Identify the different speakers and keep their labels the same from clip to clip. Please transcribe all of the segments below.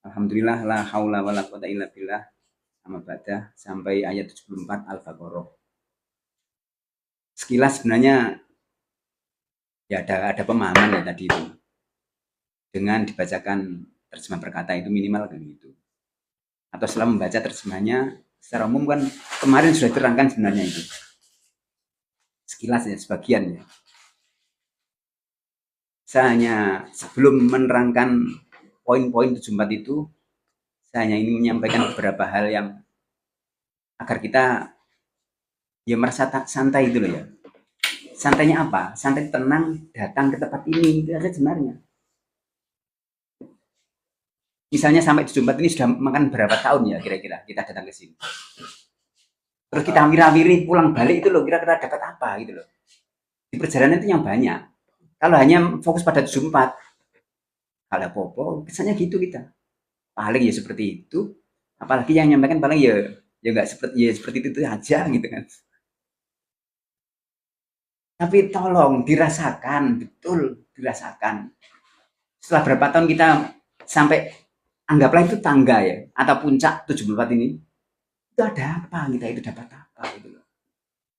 Speaker 1: Alhamdulillah la haula wala quwata illa billah amma ba'da sampai ayat 74 Al-Baqarah. Sekilas sebenarnya ya ada pemahaman ya tadi itu. Dengan dibacakan terjemah perkata itu minimal kan gitu. Atau setelah membaca terjemahnya secara umum kan kemarin sudah diterangkan sebenarnya itu. Sekilas ya sebagian ya. Saya hanya sebelum menerangkan poin-poin 74 itu, saya hanya ingin menyampaikan beberapa hal yang agar kita ya merasa santai itu loh ya. Santainya apa? Santai tenang datang ke tempat ini itu aja sebenarnya. Misalnya sampai 74 ini sudah makan berapa tahun ya kira-kira kita datang ke sini. Terus kita wirawiri pulang balik itu loh kira-kira dapat apa gitu loh. Di perjalanan itu yang banyak. Kalau hanya fokus pada 74, kalau popo kesannya gitu kita. Paling ya seperti itu. Apalagi yang nyampaikan paling ya nggak seperti itu aja gitu kan. Tapi tolong dirasakan, betul dirasakan. Setelah berapa tahun kita sampai anggaplah itu tangga ya atau puncak 74 ini. Itu ada apa kita itu dapat apa gitu loh.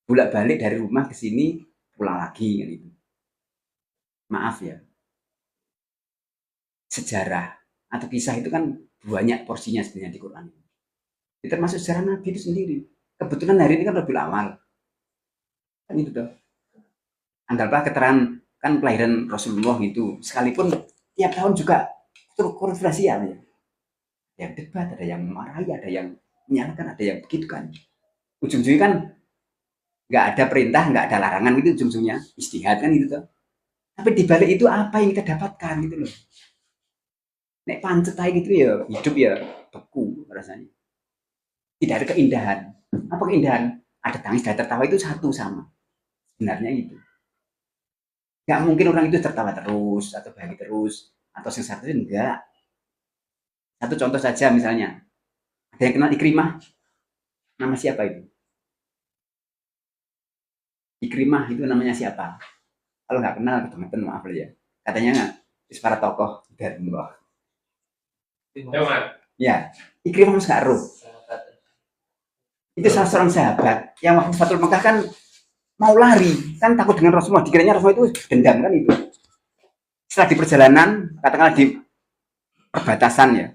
Speaker 1: Bolak-balik dari rumah ke sini pulang lagi kan itu. Maaf ya. Sejarah atau kisah itu kan banyak porsinya sebenarnya di Quran. Itu termasuk sejarah Nabi itu sendiri. Kebetulan hari ini kan lebih awal. Kan itu tuh. Anggaplah keterangan kan kelahiran Rasulullah itu sekalipun tiap tahun juga kontroversial ya. Ada yang debat, ada yang marahi, ada yang menyalahkan, ada yang begitu kan. Ujung-ujungnya kan nggak ada perintah, nggak ada larangan gitu ujung-ujungnya. Istihad kan gitu tuh. Tapi di balik itu apa yang kita dapatkan gitu loh. Nek pancet aja gitu ya, hidup ya beku rasanya. Tidak ada keindahan. Apa keindahan? Ada tangis, ada tertawa itu satu sama. Sebenarnya itu. Nggak mungkin orang itu tertawa terus, atau bahagia terus, atau sengsara terus, enggak. Satu contoh saja misalnya. Ada yang kenal Ikrimah? Nama siapa itu? Ikrimah itu namanya siapa? Kalau nggak kenal, teman-teman maaf ya. Katanya para tokoh dari Allah. Ya, Ikrimah Mas Karo. Itu salah seorang sahabat yang waktu Fatul Mekah kan mau lari, kan takut dengan Rasulullah. Dikiranya Rasulullah itu dendam kan itu. Setelah di perjalanan, katakanlah di perbatasan ya,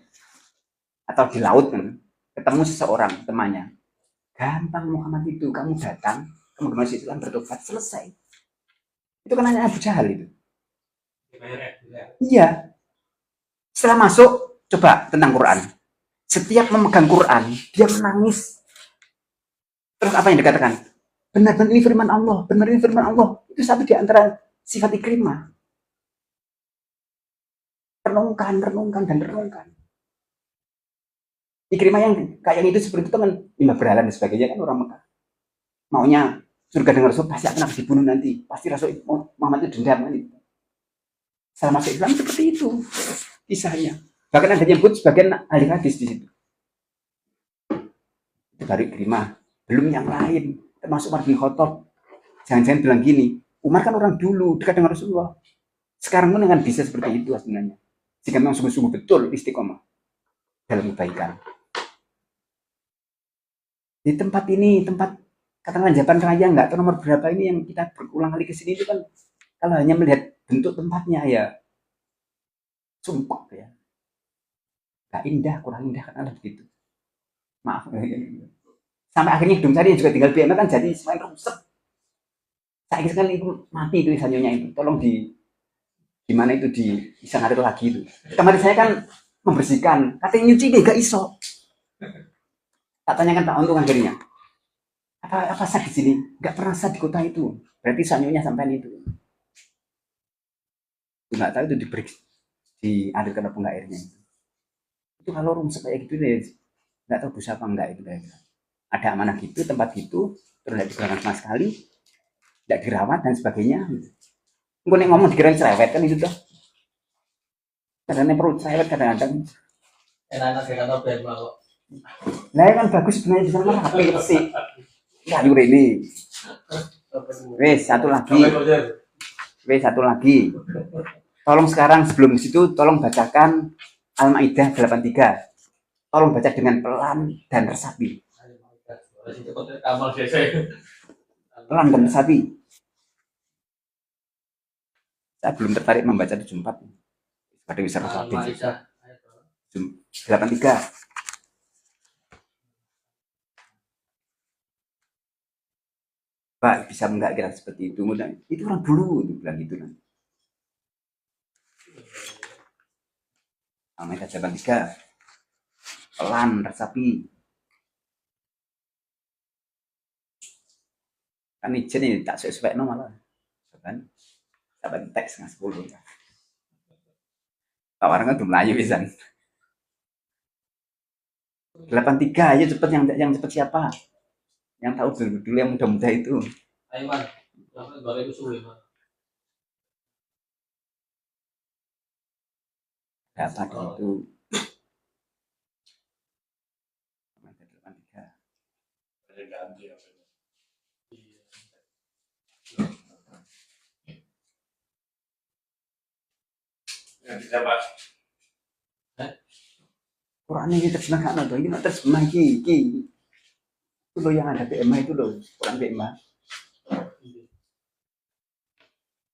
Speaker 1: atau di laut kan, ketemu seseorang temannya. Gampang Muhammad itu, kamu datang, kamu ke masjid Islam bertobat, selesai. Itu kan hanya Abu Jahal itu. Iya. Setelah masuk, coba tentang Quran. Setiap memegang Quran, dia menangis. Terus apa yang dikatakan? Benar-benar ini firman Allah, benar ini firman Allah. Itu satu di antara sifat Ikrimah. Renungkan, dan renungkan. Ikrimah yang kayak itu seperti itu kan lima berhala dan sebagainya kan orang Mekah. Maunya surga dengan Rasul pasti akan dibunuh nanti. Pasti Rasul Muhammad itu dendam kan itu. Setelah masuk Islam seperti itu kisahnya. Bahkan ada yang nyebut sebagian ahli hadis di situ. Itu baru Ikrimah. Belum yang lain. Termasuk Umar bin Khattab. Jangan-jangan bilang gini, Umar kan orang dulu dekat dengan Rasulullah. Sekarang pun dengan bisa seperti itu sebenarnya. Jika memang sungguh-sungguh betul istiqomah dalam kebaikan. Di tempat ini, tempat katakanlah Japan Raya nggak tahu nomor berapa ini yang kita berulang kali kesini itu kan kalau hanya melihat bentuk tempatnya ya sumpah ya nggak indah, kurang indah karena begitu. Maaf. Sampai akhirnya hidung saya juga tinggal BM kan jadi semakin rusak. Saya ingin sekali itu mati itu isanyonya itu. Tolong di mana itu di bisa ngalir lagi itu. Kemarin saya kan membersihkan, katanya nyuci deh gak iso. Tak tanyakan tak untuk akhirnya. Apa sah di sini? Gak pernah sah di kota itu. Berarti sanyonya sampai itu. Nggak tahu itu dialirkan apa enggak airnya itu. Itu kalau rumus kayak gitu deh, nggak tahu bisa apa enggak itu kira-kira. Ada amanah gitu, tempat gitu, terus tidak digunakan sama sekali, tidak dirawat dan sebagainya. Gue nih ngomong dikirain cerewet kan itu tuh. Kadang-kadang perlu cerewet kadang-kadang. Nah kan bagus sebenarnya di sana rapi sih. Ya yur ini. Wes satu lagi. Tolong sekarang sebelum situ tolong bacakan Al-Maidah 83. Tolong baca dengan pelan dan resapi. Pelan dan resapi. Saya belum tertarik membaca 74. Pada bisa resapi. 83. Pak, bisa enggak kira seperti itu? Itu orang dulu itu bilang gitu kan. Al-Maidah 83. Pelan, resapi. Kan izin ini tak sesuai malah. Kan? Dapat teks nggak 10. Tawaran kan tuh Melayu bisa. 83 aja cepet, yang cepet siapa? Yang tahu dulu yang muda-muda itu.
Speaker 2: Aiman, 2010.
Speaker 1: Dapat itu. 83. Quran ini terjemah kan atau ini terjemah iki. Itu loh yang ada BMA itu loh, Quran BMA.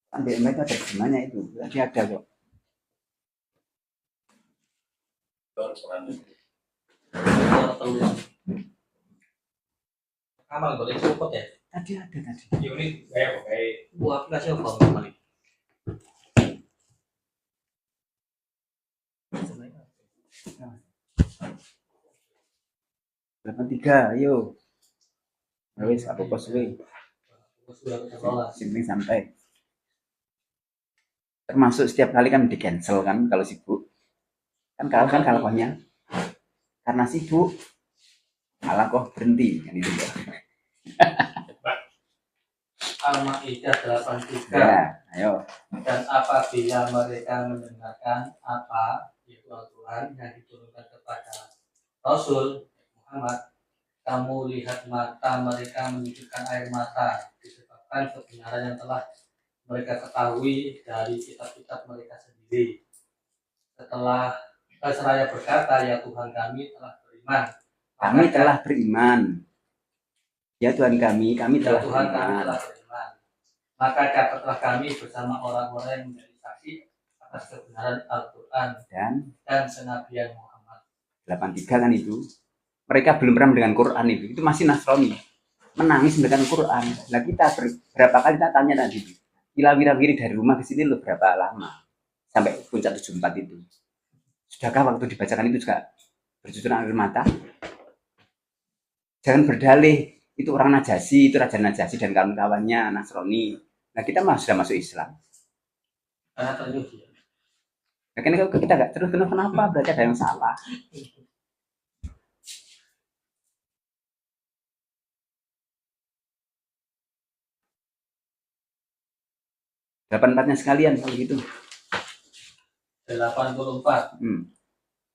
Speaker 1: Quran BMA itu ada terjemahnya itu, berarti ada kok.
Speaker 2: Amal boleh support ya?
Speaker 1: Tadi ada tadi.
Speaker 2: Ini kayak buat aplikasi apa kembali?
Speaker 1: 83, ayo. Wis apa suwe. Simping sampai. Termasuk setiap kali kan di cancel kan kalau sibuk. Kan kalahnya. Karena sibuk malah kok berhenti kan itu ya.
Speaker 2: Al-Maidah 83.
Speaker 1: Ya, ayo.
Speaker 2: Dan apabila mereka mendengarkan apa itu Al-Quran yang diturunkan kepada Rasul Muhammad, kamu lihat mata mereka menunjukkan air mata disebabkan kebenaran yang telah mereka ketahui dari kitab-kitab mereka sendiri. Setelah seraya berkata, ya Tuhan kami telah beriman.
Speaker 1: Kami telah beriman. Ya Tuhan kami telah
Speaker 2: Tuhan
Speaker 1: beriman.
Speaker 2: Kami telah beriman. Maka catatlah kami bersama orang-orang yang menjadi saksi atas kebenaran Al-Quran dan kenabian Muhammad.
Speaker 1: 83 kan itu. Mereka belum pernah dengan Quran itu masih Nasrani. Menangis dengan Quran. Nah kita berapa kali kita tanya tadi. Wira-wiri dari rumah ke sini lo berapa lama? Sampai puncak 74 itu. Sudahkah waktu dibacakan itu juga bercucuran air mata? Jangan berdalih itu orang Najasyi, itu Raja Najasyi dan kawan-kawannya Nasrani. Nah kita sudah masuk Islam.
Speaker 2: Karena terus ya.
Speaker 1: Nah, kalau kita nggak terus kenapa? Berarti ada yang salah. Delapan-empatnya sekalian kalau gitu.
Speaker 2: 84.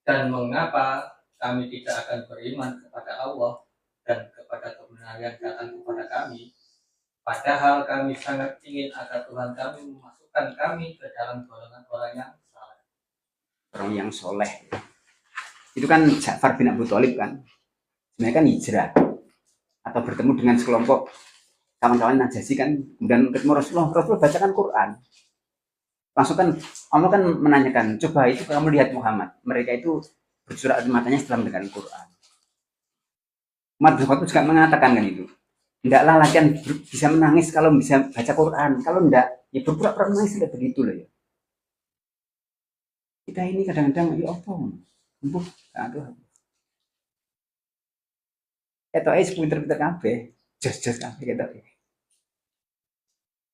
Speaker 2: Dan mengapa kami tidak akan beriman kepada Allah dan kepada kebenaran yang datang kepada kami, padahal kami sangat ingin agar Tuhan kami memasukkan kami ke dalam golongan orang yang saleh.
Speaker 1: Orang yang soleh. Itu kan Ja'far bin Abu Thalib kan. Sebenarnya kan hijrah atau bertemu dengan sekelompok kawan-kawan Najasyi kan, kemudian ketemu Rasulullah bacakan Quran. Langsung kan Allah kan menanyakan, coba itu kamu lihat Muhammad, mereka itu bercurak di matanya setelah mendengar Quran. Umar bin Khattab juga mengatakan kan itu, hendaklah latihan bisa menangis kalau bisa baca Quran, kalau enggak ya berpura-pura menangis tidak begitu loh ya. Kita ini kadang-kadang ya apa, empuk, aduh. Itu aja pinter-pinter kabeh, jos-jos kabeh gitu.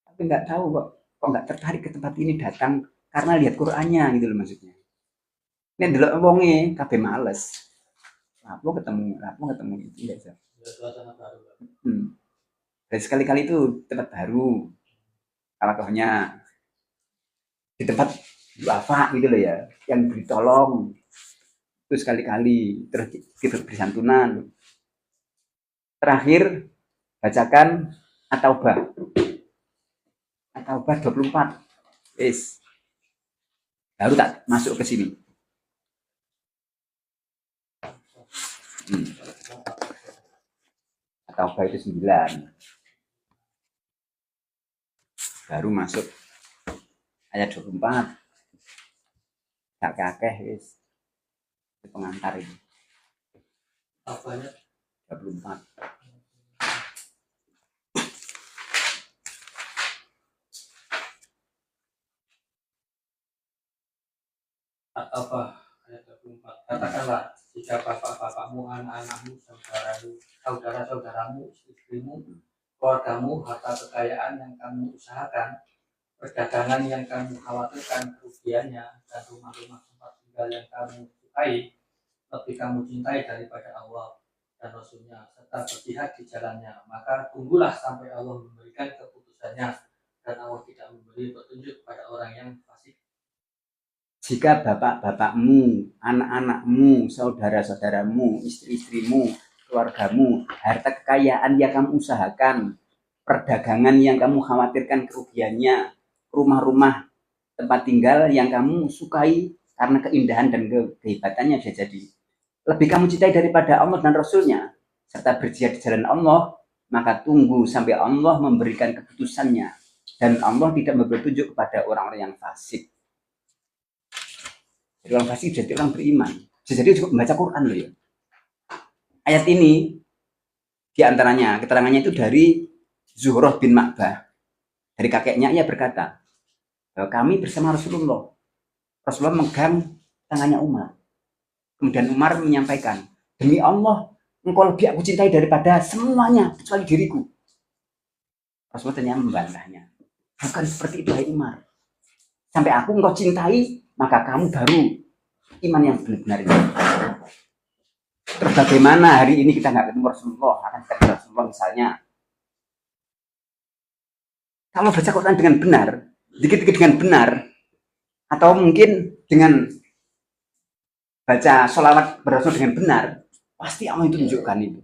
Speaker 1: Tapi nggak tahu kok nggak tertarik ke tempat ini datang karena lihat Qurannya gitu loh maksudnya. Ini delok wonge kabeh males. Lapo ketemu itu biasa. Dan sekali-kali itu tempat baru. Kalahnya di tempat duafa gitu loh ya, yang ditolong. Itu sekali-kali terus kita beri santunan. Terakhir bacakan At-Taubah. At-Taubah 24. Baru tak masuk ke sini. Taubah itu 9. Baru masuk ayat 24. Gak kakeh wis. Pengantar itu.
Speaker 2: Apanya?
Speaker 1: 24.
Speaker 2: Apa? Ayat 24. Katakanlah, jika bapak-bapakmu, anak-anakmu, saudara-saudaramu, istrimu, keluargamu, harta kekayaan yang kamu usahakan, perdagangan yang kamu khawatirkan kerugiannya, dan rumah-rumah tempat tinggal yang kamu sukai, lebih kamu cintai daripada Allah dan Rasulnya, serta berjihad di jalannya, maka tunggulah sampai Allah memberikan keputusannya, dan Allah tidak memberi petunjuk pada orang yang fasik.
Speaker 1: Jika bapak-bapakmu, anak-anakmu, saudara-saudaramu, istri-istrimu, keluargamu, harta kekayaan yang kamu usahakan, perdagangan yang kamu khawatirkan kerugiannya, rumah-rumah tempat tinggal yang kamu sukai karena keindahan dan kehebatannya bisa jadi lebih kamu cintai daripada Allah dan Rasulnya, serta berjihad di jalan Allah, maka tunggu sampai Allah memberikan keputusannya, dan Allah tidak memberi petunjuk kepada orang-orang yang fasik. Jadi orang fasik jadi orang beriman. Bisa jadi juga membaca Quran loh ya. Ayat ini diantaranya keterangannya itu dari Zuhroh bin Ma'bah. Dari kakeknya ia berkata, kami bersama Rasulullah memegang tangannya Umar. Kemudian Umar menyampaikan, demi Allah, engkau lebih aku cintai daripada semuanya kecuali diriku. Rasulullah ternyata membantahnya, bukan seperti itu hai Umar. Sampai aku engkau cintai, maka kamu baru iman yang benar-benar ini. Terus bagaimana hari ini kita nggak ketemu Rasulullah, akan ketemu Rasulullah misalnya. Kalau baca Quran dengan benar, dikit-dikit dengan benar, atau mungkin dengan baca sholawat berasul dengan benar, pasti Allah itu tunjukkan itu.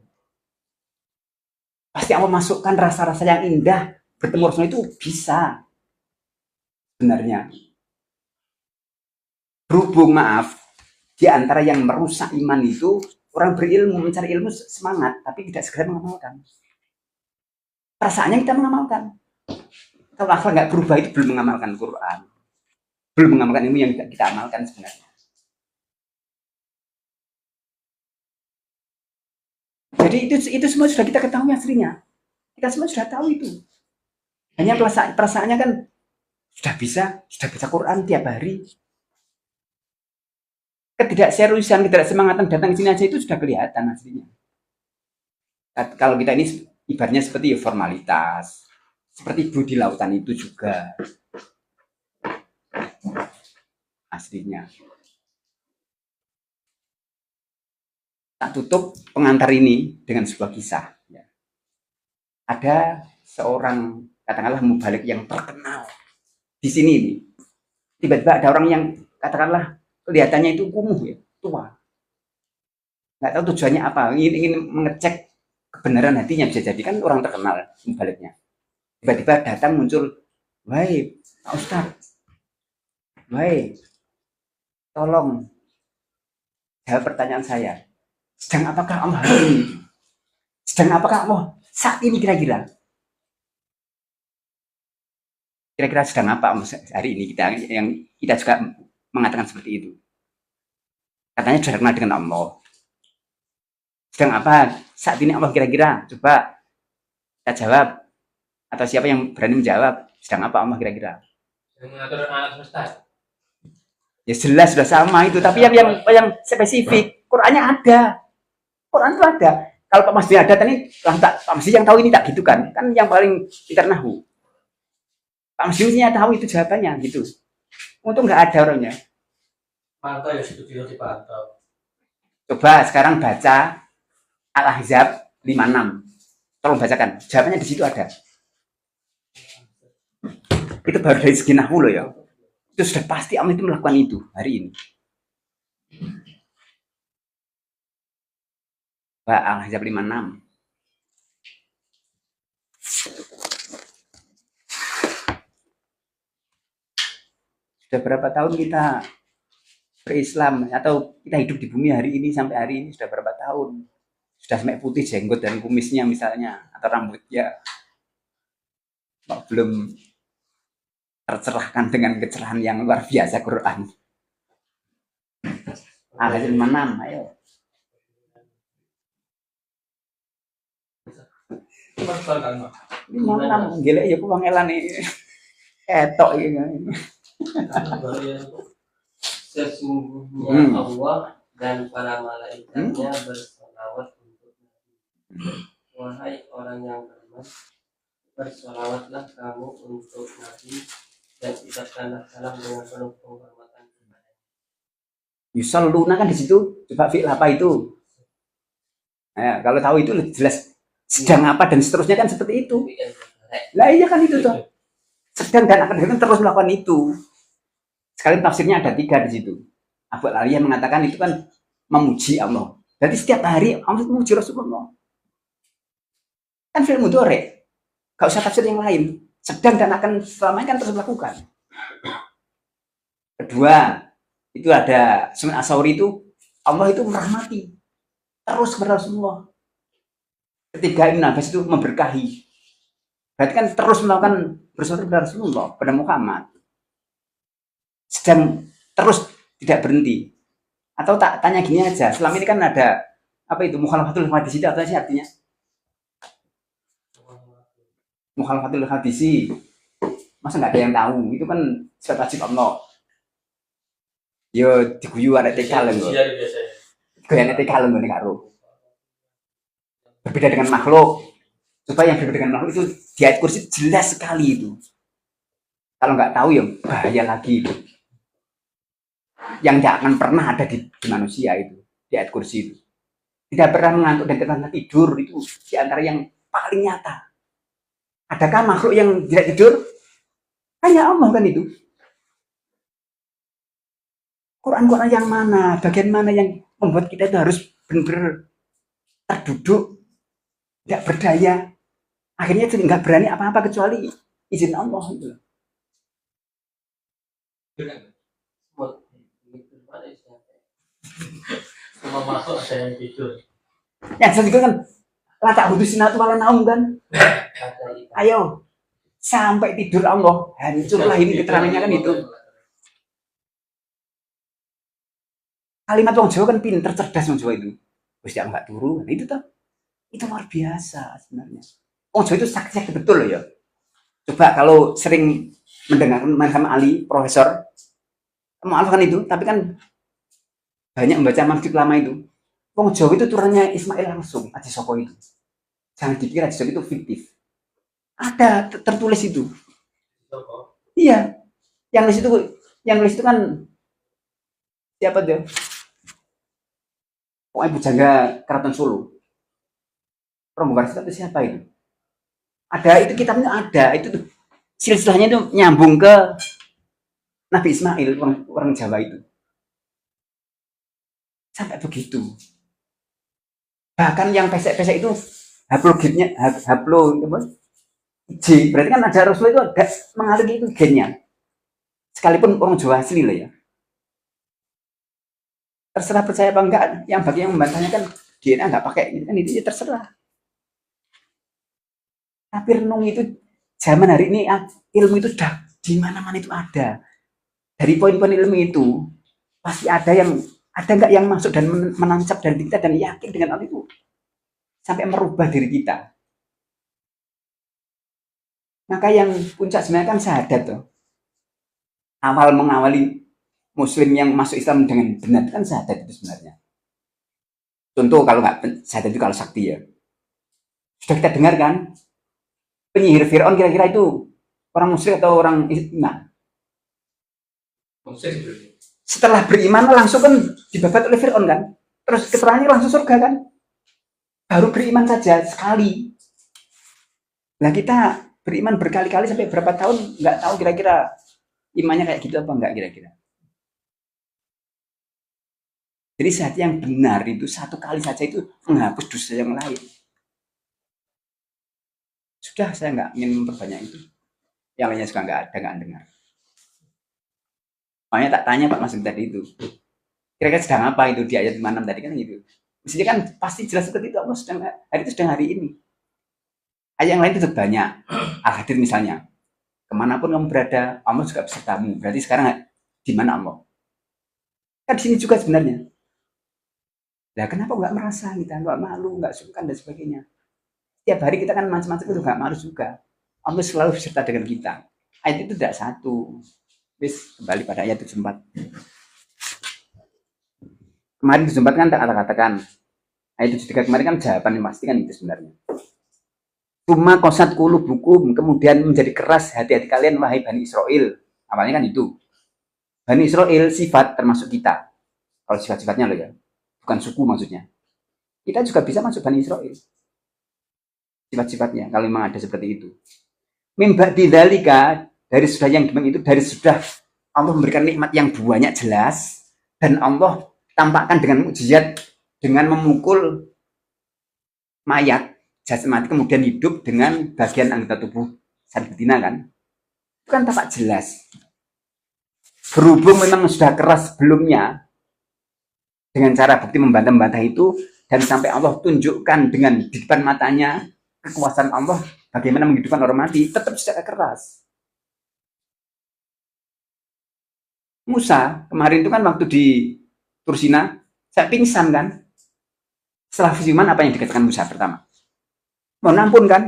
Speaker 1: Pasti Allah masukkan rasa-rasa yang indah, bertemu Rasul itu bisa. Sebenarnya. Berhubung maaf, di antara yang merusak iman itu, orang berilmu, mencari ilmu semangat, tapi tidak segera mengamalkan. Perasaannya kita mengamalkan. Kalau akhlak nggak berubah itu belum mengamalkan Quran. Belum mengamalkan ilmu yang kita amalkan sebenarnya. Jadi itu semua sudah kita ketahui aslinya. Kita semua sudah tahu itu. Hanya perasaannya kan sudah baca Quran tiap hari. Ketidakseriusan, ketidaksemangatan datang ke sini aja itu sudah kelihatan aslinya. Kalau kita ini ibaratnya seperti formalitas, seperti ibu di lautan itu juga aslinya. Tak tutup pengantar ini dengan sebuah kisah. Ada seorang katakanlah mubalik yang terkenal di sini nih. Tiba-tiba ada orang yang katakanlah kelihatannya itu kumuh ya, tua. Nggak tahu tujuannya apa, ingin mengecek kebenaran hatinya, bisa jadi kan orang terkenal mubaliknya. Tiba-tiba datang muncul, wahai Pak Ustadz, wahai tolong jawab pertanyaan saya. Sedang apakah Allah hari ini? Sedang apakah Allah saat ini kira-kira? Kira-kira sedang apa hari ini yang kita juga mengatakan seperti itu. Katanya sudah kenal dengan Allah. Sedang apa saat ini Allah kira-kira? Coba kita jawab. Atau siapa yang berani menjawab? Sedang apa Allah kira-kira?
Speaker 2: Yang mengatur alam semesta.
Speaker 1: Ya jelas sudah sama itu. Tapi yang spesifik, Qurannya ada. Quran itu ada. Kalau Pak Masdi ada, tadi Pak Masdi yang tahu ini tak gitu kan? Kan yang paling pintar nahu. Pak Masdi mestinya tahu itu jawabannya gitu. Untung nggak ada orangnya.
Speaker 2: Pantau ya studio dipantau.
Speaker 1: Coba sekarang baca Al-Ahzab 56. Tolong bacakan. Jawabannya di situ ada. Itu baru dari segi nahwu loh ya. Itu sudah pasti Allah itu melakukan itu hari ini. Pak Al-Ahzab 56. Sudah berapa tahun kita berislam atau kita hidup di bumi hari ini sampai hari ini sudah berapa tahun? sudah sampai putih jenggot dan kumisnya misalnya atau rambutnya, kok belum tercerahkan dengan kecerahan yang luar biasa Quran. Al-Hasil Manam, ayo. Ini Manam, gila ya aku pangelan nih. Ketok ini.
Speaker 3: Sesungguhnya Allah dan para malaikatnya bersolawat untuk Nabi. Wahai orang yang beriman, bersolawatlah kamu untuk Nabi dan ucapkanlah salam dengan penuh penghormatan kepada.
Speaker 1: Yusalluna kan di situ, coba fi'il apa itu? Nah, kalau tahu itu jelas sedang apa dan seterusnya kan seperti itu. Lah iya kan itu tuh. Sedang dan akan datang terus melakukan itu. Sekali tafsirnya ada 3 di situ. Abu Aliyah mengatakan itu kan memuji Allah. Berarti setiap hari Allah memuji Rasulullah. Kan fi'il mudhari'. Gak usah tafsir yang lain. Sedang dan akan selamanya kan terus melakukan. Kedua, itu ada Sunan As-Sauri itu Allah itu merahmati terus kepada Rasulullah. Ketiga Ibn Abbas itu memberkahi. Berarti kan terus melakukan bersolawat kepada Rasulullah, pada Muhammad. Sedang terus tidak berhenti. Atau tak tanya gini aja, selama ini kan ada apa itu mukhalafatul hadis itu apa sih artinya? Mukhalafatul hadisi. Masa nggak ada yang tahu? Itu kan sifat wajib Allah. Yo diguyu ada tekal lho. Gaya tekal lho nek karo. Berbeda dengan makhluk. Coba yang berbeda dengan makhluk itu di ayat kursi jelas sekali itu. Kalau nggak tahu ya bahaya lagi itu. Yang tidak akan pernah ada di manusia itu di ayat kursi itu. Tidak pernah mengantuk dan tidak pernah tidur itu di antara yang paling nyata. Adakah makhluk yang tidak tidur? Hanya Allah kan itu. Quran yang mana? Bagian mana yang membuat kita itu harus benar-benar terduduk, tidak berdaya. Akhirnya itu nggak berani apa-apa kecuali izin Allah itu.
Speaker 3: Semua masuk ada yang tidur.
Speaker 1: Yang selanjutnya kan lata hudusin atau malah naum kan. Ayo sampai tidur Allah hancurlah ini keterangannya kan itu. Kalimat wong Jawa kan pinter cerdas wong Jawa itu. Wis ya enggak turu, nah, itu tuh. Itu luar biasa sebenarnya. Wong Jawa itu sakti betul loh ya. Coba kalau sering mendengarkan Muhammad Ali, profesor, maaf kan itu, tapi kan banyak membaca manuskrip lama itu. Wong Jawa itu turunnya Ismail langsung, Haji Soko itu. Jangan dikira Haji Soko itu fiktif. Ada tertulis itu. Iya. Yang nulis itu kan siapa tuh? Pokoknya Bujangga Keraton Solo. Rombongan itu siapa itu? Ada itu kitabnya ada itu tuh silsilahnya itu nyambung ke Nabi Ismail orang Jawa itu sampai begitu. Bahkan yang pesek-pesek itu haplogitnya J berarti kan ada Rasul itu ada mengalir itu gennya. Sekalipun orang Jawa asli lah ya. Terserah percaya apa enggak, yang bagi yang membantahnya kan DNA enggak pakai kan itu ya terserah. Tapi renung itu zaman hari ini ilmu itu sudah di mana-mana itu ada. Dari poin-poin ilmu itu pasti ada enggak yang masuk dan menancap dari kita dan yakin dengan hal itu sampai merubah diri kita. Maka yang puncak sebenarnya kan syahadat tuh. Awal mengawali Muslim yang masuk Islam dengan benar kan syahadat itu sebenarnya. Contoh kalau nggak syahadat itu kalau sakti ya. Sudah kita dengar kan penyihir Fir'aun kira-kira itu orang musyrik atau orang iman? Setelah beriman langsung kan dibabat oleh Fir'aun kan, terus keterangannya langsung surga kan, baru beriman saja sekali. Nah kita beriman berkali-kali sampai berapa tahun nggak tahu kira-kira imannya kayak gitu apa enggak kira-kira. Jadi saat yang benar itu satu kali saja itu menghapus dosa yang lain. Sudah saya nggak ingin memperbanyak itu. Yang lainnya juga nggak ada, nggak dengar. Makanya tak tanya Pak Mas tadi itu. Kira-kira sedang apa itu di ayat 56 tadi kan gitu. Mestinya kan pasti jelas seperti itu. Allah sedang hari itu sedang hari ini. Ayat yang lain itu banyak. Al-Hadir misalnya. Kemanapun kamu berada, Allah juga besertamu. Berarti sekarang di mana Allah? Kan di sini juga sebenarnya. Nah, kenapa nggak merasa kita, nggak malu, nggak sungkan dan sebagainya? Setiap hari kita kan macam-macam itu nggak malu juga. Allah selalu beserta dengan kita. Ayat itu tidak satu. Bis kembali pada ayat 74. Kemarin 74 kan tak katakan. Ayat 73 kemarin kan jawaban yang pasti kan itu sebenarnya. Cuma kosat kulu bukum, kemudian menjadi keras hati-hati kalian wahai Bani Israel. Awalnya kan itu. Bani Israel sifat termasuk kita. Kalau sifat-sifatnya loh ya. Bukan suku maksudnya. Kita juga bisa masuk Bani Israel. Sifat-sifatnya kalau memang ada seperti itu. Mimba didalika, dari sudah yang demikian itu, dari sudah Allah memberikan nikmat yang banyak jelas, dan Allah tampakkan dengan mukjizat dengan memukul mayat jasmani kemudian hidup dengan bagian anggota tubuh saat betina kan. Itu kan tampak jelas. Berhubung memang sudah keras sebelumnya dengan cara bukti membantah-membantah itu, dan sampai Allah tunjukkan dengan di depan matanya kekuasaan Allah bagaimana menghidupkan orang mati, tetap secara keras. Musa kemarin itu kan waktu di Tursina, saya pingsan kan. Setelah firman apa yang dikatakan Musa pertama? Mohon ampun kan?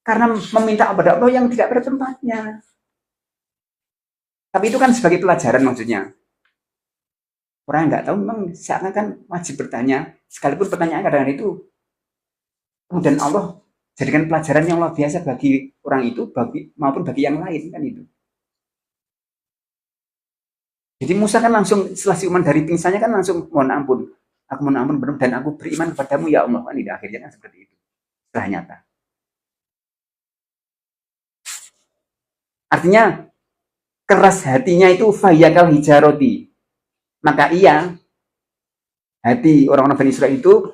Speaker 1: Karena meminta kepada Allah yang tidak pada tempatnya. Tapi itu kan sebagai pelajaran maksudnya. Orang yang nggak tahu memang seakan kan wajib bertanya, sekalipun pertanyaan kadang-kadang itu kemudian Allah jadikan pelajaran yang luar biasa bagi orang itu, maupun bagi yang lain kan itu. Jadi Musa kan langsung setelah siuman dari pingsannya kan langsung mohon ampun, aku mohon ampun benar dan aku beriman kepadamu ya Allah kan. Akhirnya kan seperti itu. Setelah nyata. Artinya keras hatinya itu fayyakal hijaroti. Maka iya hati orang-orang Bani Israil itu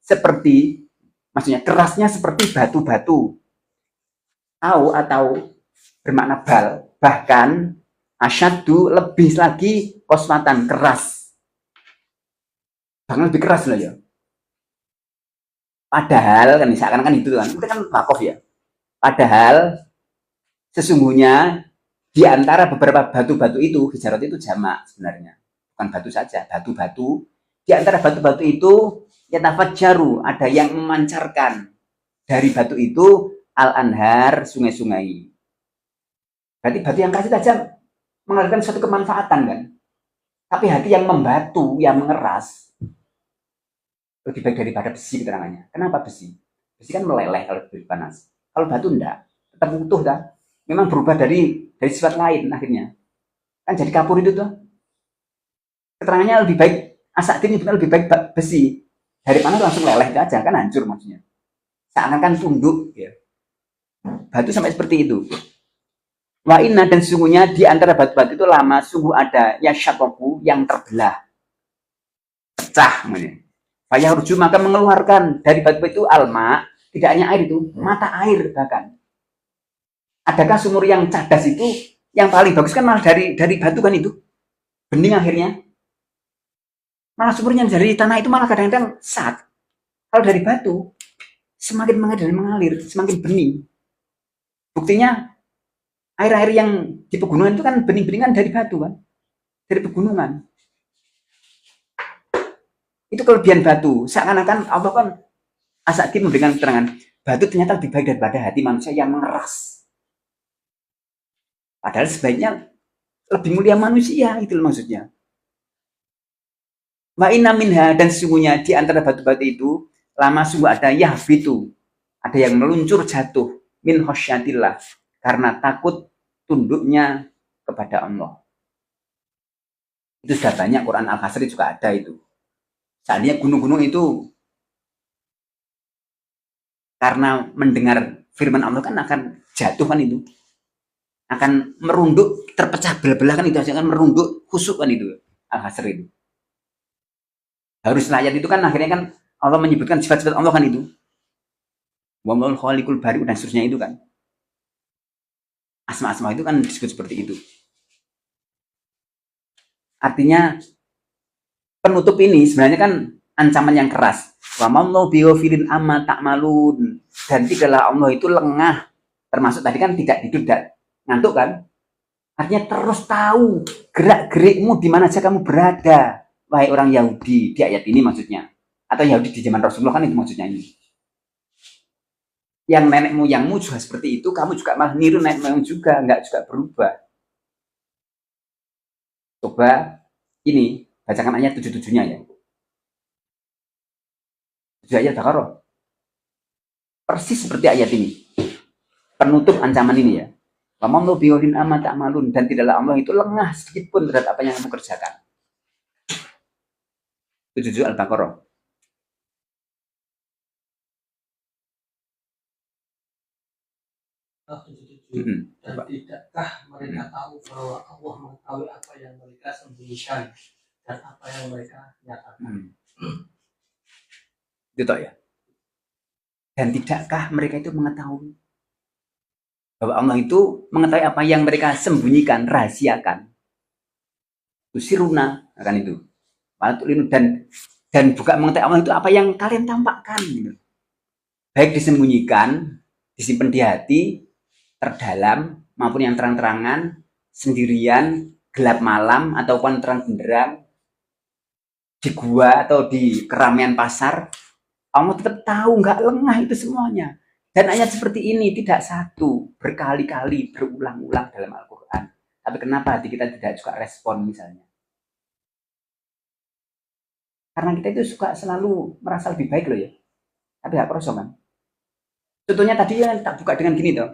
Speaker 1: seperti, maksudnya kerasnya seperti batu-batu. Atau bermakna bal, bahkan asyaddu lebih lagi kosmatan, keras. Bahkan lebih keras loh ya. Padahal kan misalkan kan itu kan makof ya. Padahal sesungguhnya di antara beberapa batu-batu itu, hijarat itu jamak sebenarnya. Bukan batu saja, batu-batu. Di antara batu-batu itu, yatafajjaru, ada yang memancarkan dari batu itu al-anhar, sungai-sungai. Berarti batu yang kasih tajam menghasilkan suatu kemanfaatan kan. Tapi hati yang membatu, yang mengeras, lebih baik daripada besi keterangannya. Kenapa besi? Besi kan meleleh kalau diberi panas. Kalau batu enggak, tetap utuh kan. Memang berubah dari sifat lain akhirnya. Kan jadi kapur itu tuh. Keterangannya lebih baik, As-Sa'di nyebutnya lebih baik besi. Dari panas langsung leleh aja, kan hancur maksudnya. Seakan-akan tunduk ya. Batu sampai seperti itu. Wa inna, dan sesungguhnya di antara batu-batu itu lama sungguh ada ya syatoku yang terbelah. Pecah namanya. Fayah ruju, maka mengeluarkan dari batu itu alma, tidak hanya air itu, mata air bahkan. Adakah sumur yang cadas itu yang paling bagus kan malah dari batu kan itu. Bening akhirnya. Malah sumurnya dari tanah itu malah kadang-kadang sat. Kalau dari batu semakin mengalir, semakin bening. Buktinya air-air yang di pegunungan itu kan bening-beningan dari batu kan. Dari pegunungan. Itu kelebihan batu. Seakan-akan Allah kan As-Sa'di memberikan keterangan, batu ternyata lebih baik daripada hati manusia yang mengeras. Padahal sebaiknya lebih mulia manusia, itu maksudnya. Wa inna minha, dan sesungguhnya di antara batu-batu itu lama sungguh ada yahbitu, ada yang meluncur jatuh min khosyatillah, karena takut tunduknya kepada Allah. Itu sudah banyak, Quran Al-Hasri juga ada itu. Seandainya gunung-gunung itu karena mendengar firman Allah kan akan jatuh kan itu. Akan merunduk, terpecah belah-belah kan itu, akan merunduk, khusuk kan itu Al-Hasr itu. Harus ayat itu kan akhirnya kan Allah menyebutkan sifat-sifat Allah kan itu. Wa'ul khaliqul bari dan seterusnya itu kan. Asma-asma itu kan disebut seperti itu. Artinya penutup ini sebenarnya kan ancaman yang keras. Wa mallahu bighafilin amma ta'malun. Dan tidaklah Allah itu lengah. Termasuk tadi kan tidak tidur, tidak ngantuk kan? Artinya terus tahu gerak-gerikmu di mana saja kamu berada. Wahai orang Yahudi, di ayat ini maksudnya. Atau Yahudi di zaman Rasulullah kan itu maksudnya ini. Yang nenek moyangmu juga seperti itu, kamu juga malah niru nenek moyang juga, enggak juga berubah. Coba ini, bacakan ayat 77-nya ya. 7 ayat Baqarah. Persis seperti ayat ini. Penutup ancaman ini ya. Wa man bi'udin amma ta'malun, dan tidaklah Allah itu lengah sedikit pun terhadap apa yang kamu kerjakan. 77 Al-Baqarah.
Speaker 2: Dan tidakkah mereka tahu bahwa Allah mengetahui apa yang mereka sembunyikan dan apa yang mereka nyatakan?
Speaker 1: Itu toh ya. Dan tidakkah mereka itu mengetahui bahwa Allah itu mengetahui apa yang mereka sembunyikan, rahasiakan. Tusiruna akan itu. Dan juga mengetahui Allah itu apa yang kalian tampakkan gitu. Baik disembunyikan, disimpan di hati, terdalam maupun yang terang-terangan, sendirian, gelap malam ataupun terang benderang, di gua atau di keramaian pasar, Allah tetap tahu, nggak lengah itu semuanya. Dan ayat seperti ini tidak satu, berkali-kali, berulang-ulang dalam Al-Quran. Tapi kenapa hati kita tidak juga respon misalnya? Karena kita itu suka selalu merasa lebih baik loh ya. Tapi nggak perso kan? Contohnya tadi yang tak buka dengan gini toh.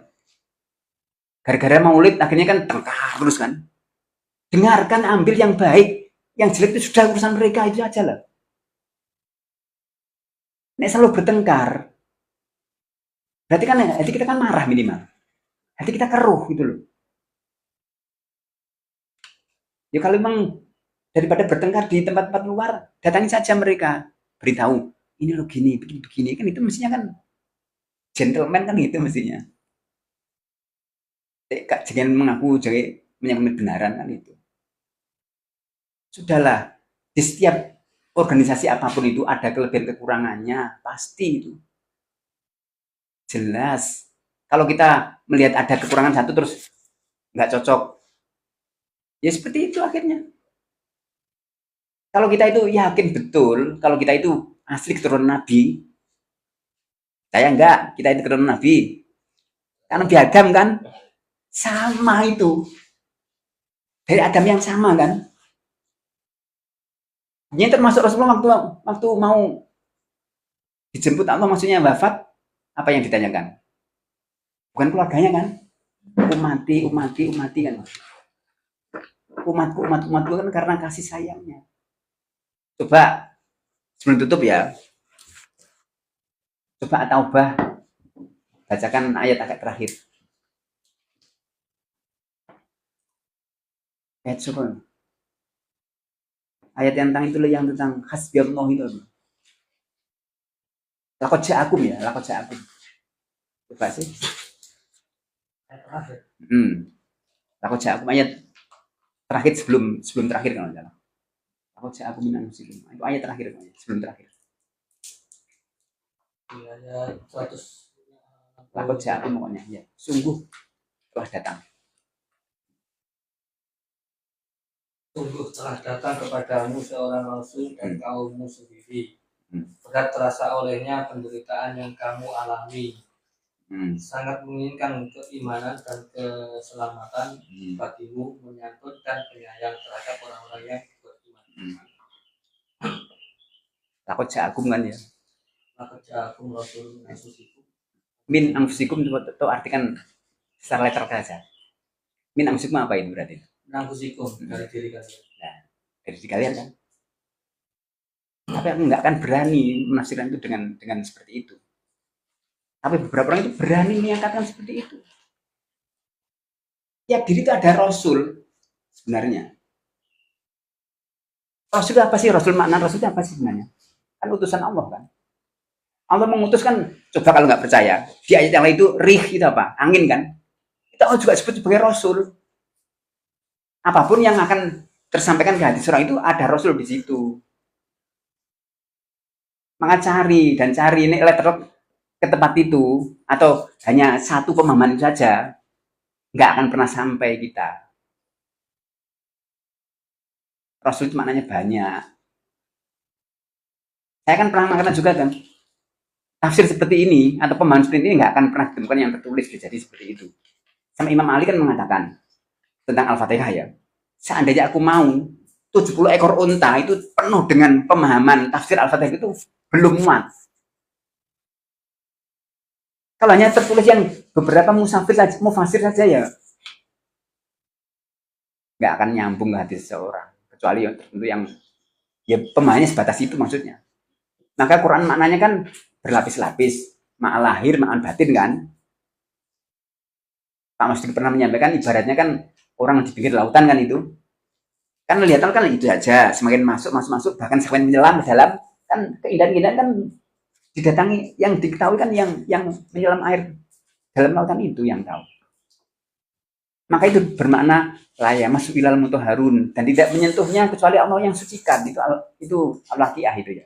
Speaker 1: Gara-gara maulid akhirnya kan tengkar terus kan. Dengarkan, ambil yang baik, yang jelek itu sudah urusan mereka itu aja lah. Nek selalu bertengkar, berarti kan hati kita kan marah minimal. Hati kita keruh gitu loh. Ya kalau memang daripada bertengkar di tempat-tempat luar, datangi saja mereka, beritahu ini loh gini, begini kan, itu mestinya kan gentleman kan gitu mestinya. Jangan mengaku jadi menyangkut kebenaran kan itu. Sudahlah, di setiap organisasi apapun itu ada kelebihan kekurangannya, pasti itu. Jelas. Kalau kita melihat ada kekurangan satu terus nggak cocok, ya seperti itu akhirnya. Kalau kita itu yakin betul, kalau kita itu asli keturunan Nabi, saya enggak, kita itu keturunan Nabi. Karena biadam kan, sama itu. Dari Adam yang sama kan. Ini termasuk Rasulullah waktu mau dijemput Allah, maksudnya wafat, apa yang ditanyakan? Bukan keluarganya kan? Umati kan. Umatku kan karena kasih sayangnya. Coba sebelum tutup ya. Coba At-Taubah, bacakan ayat agak terakhir. Ayat syukur. Ayat yang tentang itu yang tentang hasbiyallah itu. Laqad ja'akum ya, laqad ja'akum. Coba sih. Laqad ja'akum ayat terakhir sebelum terakhir kalau enggak salah. Laqad ja'akum minan muslimin. Itu ayat terakhir sebelum terakhir.
Speaker 2: Ayat 100.
Speaker 1: Laqad ja'akum pokoknya ya. Sungguh telah datang.
Speaker 2: Sungguh telah datang kepadamu seorang rasul dan kaummu sendiri. Berat terasa olehnya penderitaan yang kamu alami. Sangat menginginkan keimanan dan keselamatan bagimu, menyangkut dan penyayang terhadap orang-orang yang beriman.
Speaker 1: Laqad ja'akum kan ya.
Speaker 2: Laqad ja'akum rasulun min anfusikum.
Speaker 1: Min anfusikum itu artikan secara literal saja. Min anfusikum apa itu berarti?
Speaker 2: Anfusikum dari diri kalian.
Speaker 1: Nah, dari diri kalian kan. Tapi aku nggak akan berani menafsirkan itu dengan seperti itu. Tapi beberapa orang itu berani menyatakan seperti itu. Tiap diri itu ada rasul sebenarnya. Rasul apa sih? Rasul, makna rasul itu apa sih sebenarnya? Kan utusan Allah kan. Allah mengutuskan, coba kalau nggak percaya, di ayat yang lain itu rih itu apa? Angin kan. Kita juga sebut sebagai rasul. Apapun yang akan tersampaikan ke hati seorang itu ada rasul di situ. Maka cari ini letter ke tempat itu atau hanya satu pemahaman itu saja, nggak akan pernah sampai kita. Rasul itu maknanya banyak. Saya kan pernah mengatakan juga kan, tafsir seperti ini atau pemahaman seperti ini nggak akan pernah ditemukan yang tertulis jadi seperti itu. Sama Imam Ali kan mengatakan tentang Al-Fatihah ya, seandainya aku mau 70 ekor unta itu penuh dengan pemahaman tafsir Al-Fatihah itu belum muat. Kalau hanya tertulis yang beberapa mufasir saja ya nggak akan nyambung ke hati seseorang, kecuali yang tertentu yang ya pemahamannya sebatas itu maksudnya. Maka Quran maknanya kan berlapis-lapis, ma'al lahir, ma'al batin kan. Pak Mas pernah menyampaikan ibaratnya kan orang di pinggir lautan kan itu. Kan kelihatan kan itu saja, semakin masuk bahkan semakin menyelam ke dalam kan keindahan-keindahan kan didatangi yang diketahui kan yang menyelam air dalam lautan itu yang tahu. Maka itu bermakna laya masuk ilal mutahharun dan tidak menyentuhnya kecuali Allah yang sucikan. Itu al-waqiah itu ya.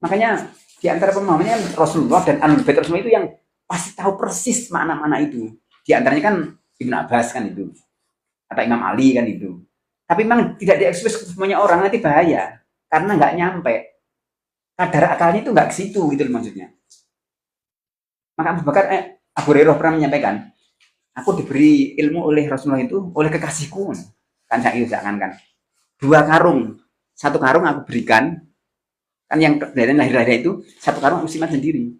Speaker 1: Makanya di antara pemahamannya Rasulullah dan Ahlul Bait Rasulullah itu yang pasti tahu persis makna-makna itu. Di antaranya kan Ibnu Abbas kan itu. Atau Imam Ali kan itu. Tapi memang tidak diekspos ke semuanya orang, nanti bahaya. Karena nggak nyampe. Kadar akalnya itu nggak ke situ gitu maksudnya. Maka Abu Hurairah pernah menyampaikan, aku diberi ilmu oleh Rasulullah itu, oleh kekasihku. Kan saya kan. 2 karung. 1 karung aku berikan, kan yang dari lahir-lahir itu, 1 karung aku simpan sendiri.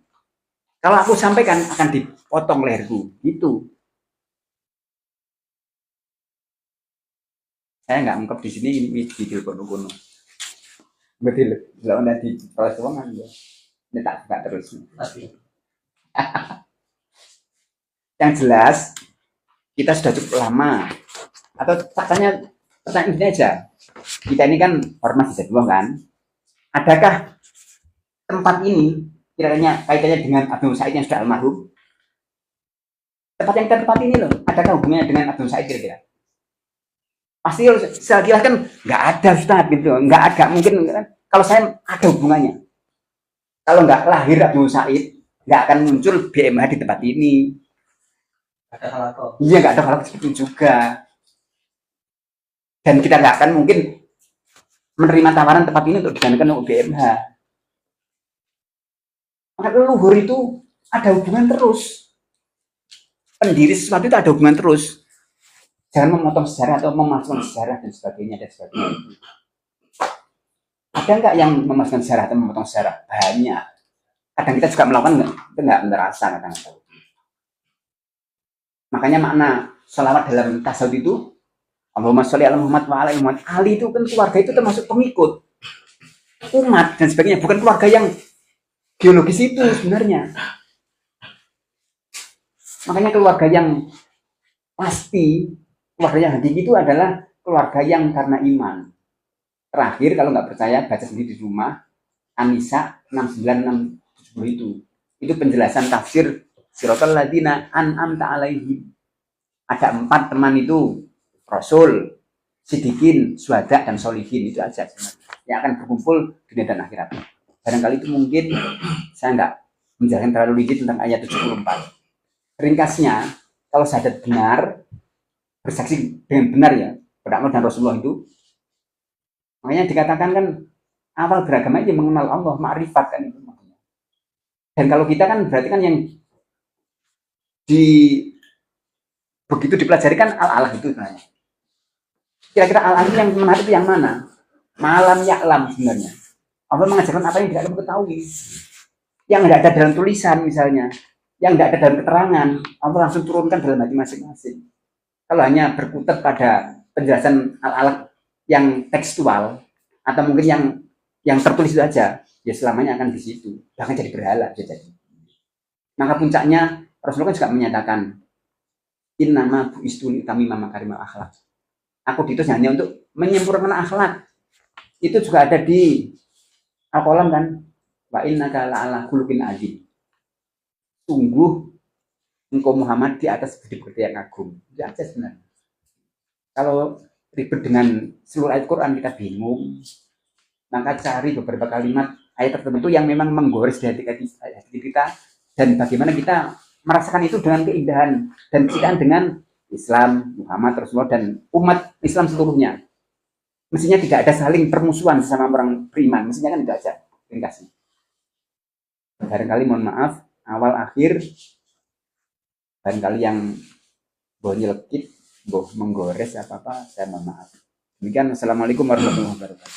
Speaker 1: Kalau aku sampaikan akan dipotong leherku, gitu. Saya nggak ungkap di sini ini di kono-kono. Betul, kalau nanti proses uangan ya, ini tak buka terus. Yang jelas kita sudah cukup lama. Atau pertanyaan ini aja. Kita ini kan ormas di Jatiluhur kan. Adakah tempat ini kira-kira kaitannya dengan Abdul Said yang sudah almarhum? Tempat yang kita tempati ini loh, adakah hubungannya dengan Abdul Said kira-kira? Pasti saya kira kan nggak ada Ustaz gitu, nggak ada mungkin kan. Kalau saya ada hubungannya. Kalau nggak lahir Abdul Said, nggak akan muncul BMH di tempat ini.
Speaker 2: Ada halaqah.
Speaker 1: Iya nggak ada hal seperti itu juga. Dan kita nggak akan mungkin menerima tawaran tempat ini untuk digantikan untuk BMH. Maka leluhur itu ada hubungan terus. Pendiri sesuatu itu ada hubungan terus. Jangan memotong sejarah atau memasukkan sejarah dan sebagainya. Ada nggak yang memasukkan sejarah atau memotong sejarah? Banyak. Kadang kita juga melakukan itu nggak merasa kadang-kadang. Makanya makna sholawat dalam tasawuf itu Allahumma sholli ala Muhammad wa ala Muhammad. Ali itu kan keluarga itu termasuk pengikut umat dan sebagainya, bukan keluarga yang biologis itu sebenarnya. Makanya keluarga yang pasti, keluarga yang hakiki itu adalah keluarga yang karena iman. Terakhir kalau nggak percaya baca sendiri di rumah An-Nisa 69-70 itu. Itu penjelasan tafsir Siratal ladzina an'amta alaihim. Ada 4 teman itu, Rasul, Siddiqin, Syuhada, dan Sholihin. Itu aja sebenarnya yang akan berkumpul dunia dan akhirat. Barangkali itu mungkin saya nggak menjelaskan terlalu rigid tentang ayat 74. Ringkasnya, kalau syahadat benar, bersaksi dengan benar ya, pada Allah dan Rasulullah itu, makanya dikatakan kan awal beragama itu mengenal Allah, ma'rifat kan itu. Dan kalau kita kan berarti kan yang begitu dipelajari kan al-alah itu sebenarnya. Kira-kira al-alah yang menarik itu yang mana? Malam ya'lam sebenarnya. Allah mengajarkan apa yang tidak kamu ketahui. Yang tidak ada dalam tulisan misalnya. Yang tidak ada dalam keterangan. Allah langsung turunkan dalam hati masing-masing. Kalau hanya berkutat pada penjelasan al-alah yang tekstual atau mungkin yang tertulis itu aja, ya selamanya akan di situ. Bahkan jadi berhala bisa jadi. Maka puncaknya Rasulullah juga menyatakan innama bu'istuni tamimam makarimal akhlak. Aku diutus hanya untuk menyempurnakan akhlak. Itu juga ada di Al-Qalam kan. Wa innaka la'ala khuluqin adzim. Sungguh engkau Muhammad di atas budi-budi yang agung. Itu aja sebenarnya. Kalau ribet dengan seluruh ayat Quran kita bingung. Maka cari beberapa kalimat ayat tertentu yang memang menggores di hati kita, dan bagaimana kita merasakan itu dengan keindahan dan kecintaan dengan Islam, Muhammad, Rasulullah, dan umat Islam seluruhnya. Mestinya tidak ada saling permusuhan sesama orang beriman, mestinya kan tidak ada. Terima kasih. Barangkali mohon maaf, awal akhir, barangkali yang boh nyelekit, boh menggores apa-apa, saya mohon maaf. Demikian, assalamualaikum warahmatullahi wabarakatuh.